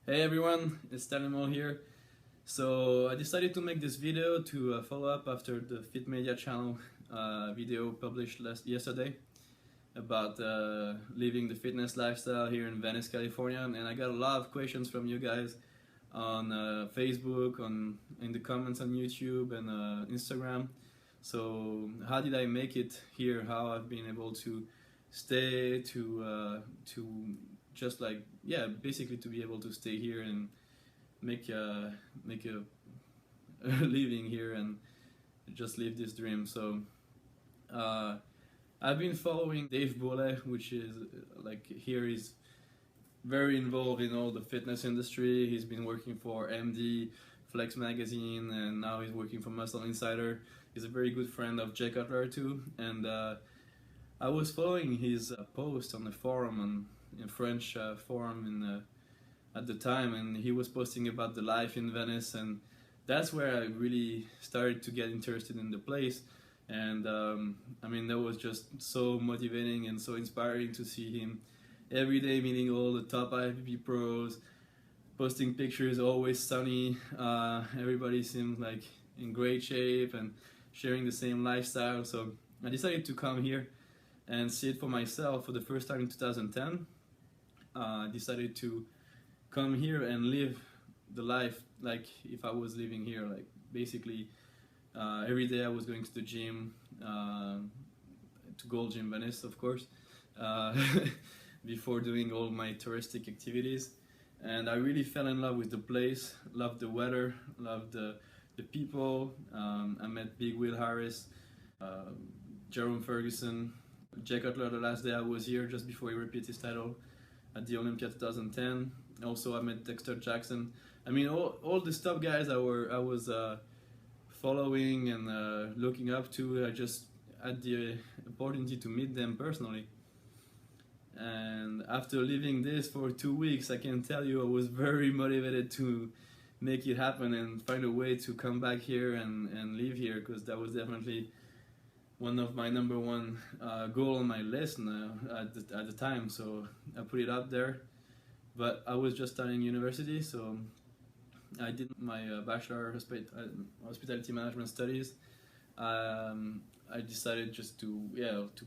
Hey everyone, it's Tanimo here. So I decided to make this video to follow up after the Fit Media channel video published yesterday about living the fitness lifestyle here in Venice, California, and I got a lot of questions from you guys on Facebook, in the comments on YouTube and Instagram. So how did I make it here? How I've been able to stay to just like, yeah, basically to be able to stay here and make a living here and just live this dream. So uh, I've been following Dave Bolle, which is like here he's very involved in all the fitness industry. He's been working for MD, Flex Magazine, and now he's working for Muscle Insider. He's a very good friend of Jay Cutler too, and I was following his post on the forum, in French forum at the time, and he was posting about the life in Venice, and that's where I really started to get interested in the place. And I mean, that was just so motivating and so inspiring to see him every day meeting all the top IFBB pros, posting pictures, always sunny. Everybody seemed like in great shape and sharing the same lifestyle. So I decided to come here and see it for myself for the first time in 2010. I decided to come here and live the life like if I was living here. Like basically, every day I was going to the gym, to Gold Gym Venice, of course, uh, before doing all my touristic activities. And I really fell in love with the place, loved the weather, loved the people. I met Big Will Harris, Jerome Ferguson, Jay Cutler the last day I was here, just before he repeated his title at the Olympia 2010. Also, I met Dexter Jackson. I mean, all the top guys I was following and looking up to. I just had the opportunity to meet them personally. And after living this for 2 weeks, I can tell you I was very motivated to make it happen and find a way to come back here and live here, because that was definitely one of my number one goal on my list now, at the time. So I put it up there. But I was just starting university, so I did my bachelor hospitality management studies. I decided just to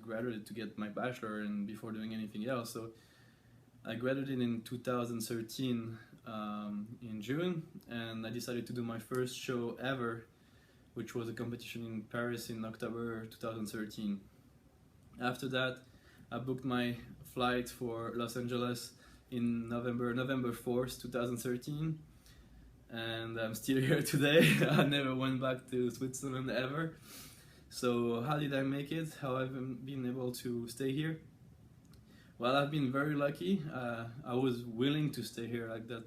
graduate to get my bachelor, and before doing anything else. So I graduated in 2013 in June, and I decided to do my first show ever, which was a competition in Paris in October 2013. After that, I booked my flight for Los Angeles in November 4th, 2013, and I'm still here today. I never went back to Switzerland ever. So how did I make it? How have I been able to stay here? Well, I've been very lucky. I was willing to stay here like that.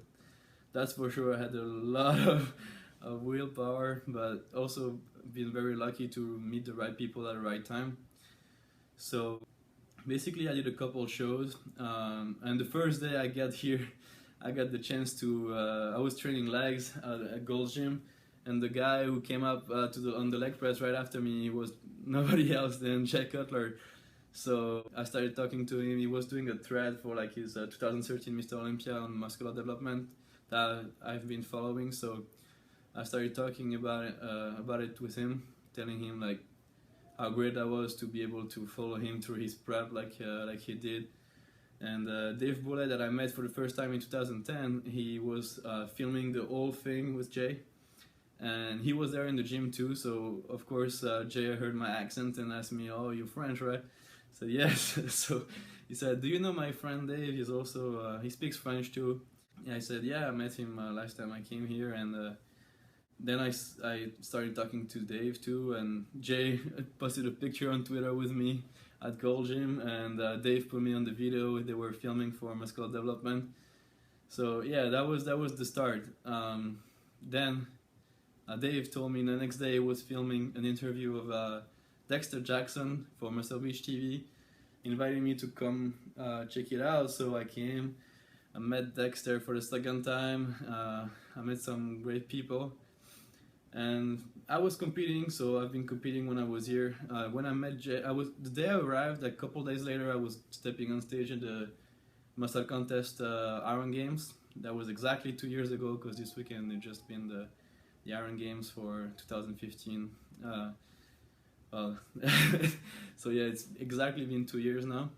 That's for sure. I had a lot of willpower, but also been very lucky to meet the right people at the right time. So basically, I did a couple shows, and the first day I got here, I got the chance to. I was training legs at Gold Gym, and the guy who came up on the leg press right after me was nobody else than Jay Cutler. So I started talking to him. He was doing a thread for like his 2013 Mr. Olympia on muscular development that I've been following. So I started talking about it with him, telling him like how great I was to be able to follow him through his prep like he did. And Dave Bolle, that I met for the first time in 2010, he was filming the whole thing with Jay, and he was there in the gym too. So of course Jay heard my accent and asked me, "Oh, you're French, right?" I said yes. So he said, "Do you know my friend Dave? He's also he speaks French too." Yeah, I said, "Yeah, I met him last time I came here." And then I started talking to Dave too, and Jay posted a picture on Twitter with me at Gold Gym, and Dave put me on the video they were filming for muscular development. So yeah, that was the start. Then Dave told me the next day he was filming an interview of Dexter Jackson for Muscle Beach TV, inviting me to come check it out. So I came. I met Dexter for the second time. I met some great people. And I was competing, so I've been competing when I was here. When I met Jay, the day I arrived, a couple days later, I was stepping on stage at the Muscle Contest Iron Games, That was exactly 2 years ago, because this weekend had just been the Iron Games for 2015. Well, so yeah, it's exactly been 2 years now.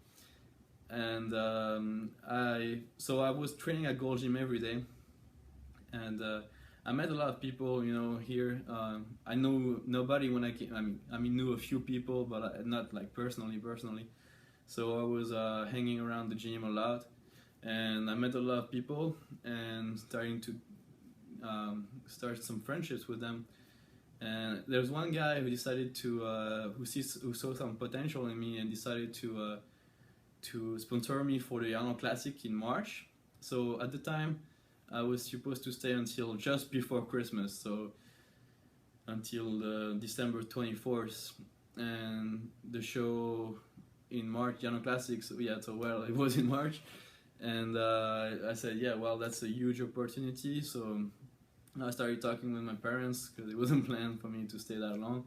And I was training at Gold Gym every day, and I met a lot of people, here. I know nobody when I came. I mean, knew a few people, but not like personally. So I was hanging around the gym a lot, and I met a lot of people, and starting to start some friendships with them. And there's one guy who decided to who saw some potential in me and decided to sponsor me for the Arnold Classic in March. So at the time, I was supposed to stay until just before Christmas, so until December 24th, and the show in March, the Arnold Classic. So yeah, so well, it was in March, and I said, yeah, well, that's a huge opportunity. So I started talking with my parents, because it wasn't planned for me to stay that long,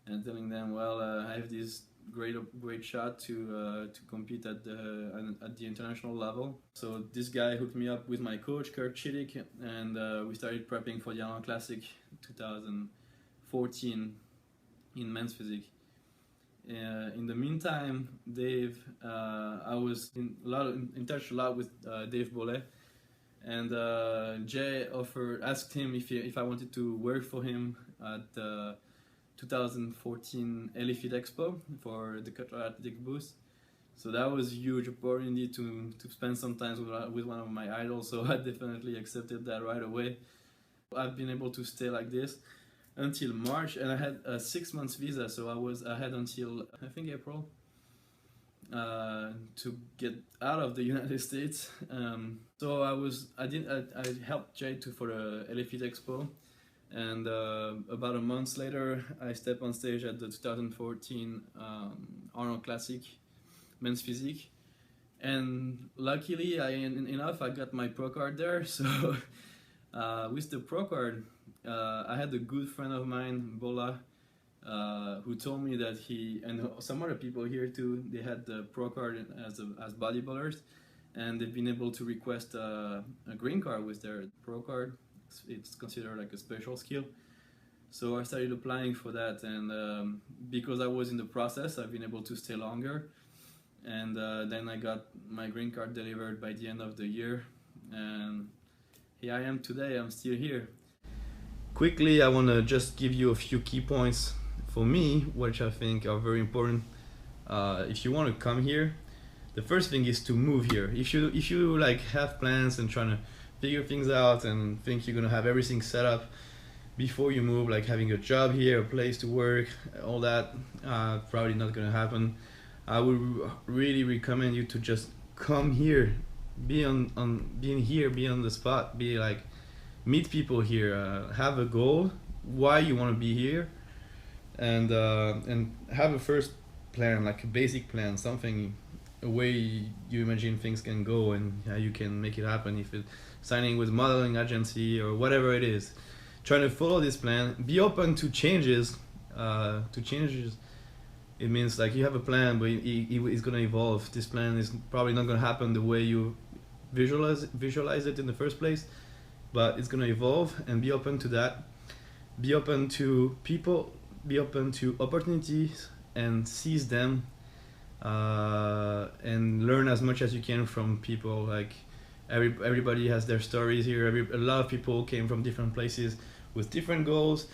and telling them, well, I have this great shot to compete at the international level. So this guy hooked me up with my coach, Kurt Chiddick, and we started prepping for the Arnold Classic 2014 in men's physique. In the meantime, Dave, I was in touch a lot with Dave Bollet, and Jay asked him if I wanted to work for him at the 2014 Elifit Expo for the Cutler Athletic booth. So that was a huge opportunity to spend some time with one of my idols, so I definitely accepted that right away. I've been able to stay like this until March, and I had a 6 months visa, so I had until I think April to get out of the United States. So I helped Jay for the Elifit Expo, and about a month later, I stepped on stage at the 2014 Arnold Classic men's physique, and luckily I got my pro card there. So with the pro card, I had a good friend of mine, Bola, who told me that he and some other people here too, they had the pro card as bodybuilders, and they've been able to request a green card with their pro card. It's considered like a special skill. So I started applying for that, and because I was in the process, I've been able to stay longer, and then I got my green card delivered by the end of the year, and here I am today. I'm still here. Quickly, I want to just give you a few key points for me, which I think are very important. If you want to come here, the first thing is to move here. If you like have plans and trying to figure things out and think you're gonna have everything set up before you move, like having a job here, a place to work, all that, probably not gonna happen. I would really recommend you to just come here, be on the spot, be like, meet people here, have a goal, why you want to be here, and have a first plan, like a basic plan, something, a way you imagine things can go and how you can make it happen. If it's signing with modeling agency or whatever it is, trying to follow this plan, be open to changes. It means like you have a plan, but it's gonna evolve. This plan is probably not gonna happen the way you visualize it in the first place, but it's gonna evolve, and be open to that. Be open to people, be open to opportunities, and seize them, and learn as much as you can from people. Like everybody has their stories here. A lot of people came from different places with different goals.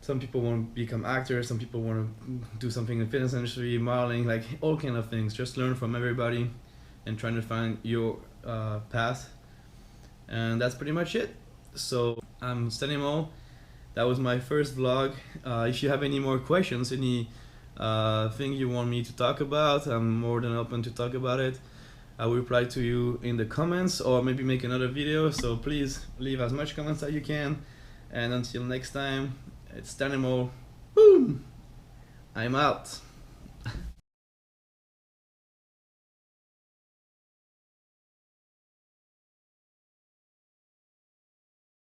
Some people want to become actors, some people want to do something in the fitness industry, modeling, like all kind of things. Just learn from everybody and trying to find your path. And that's pretty much it. So I'm Stanimo. That was my first vlog. If you have any more questions, any thing you want me to talk about, I'm more than open to talk about it. I will reply to you in the comments, or maybe make another video. So please leave as much comments as you can. And until next time, it's Stanimo. Boom! I'm out.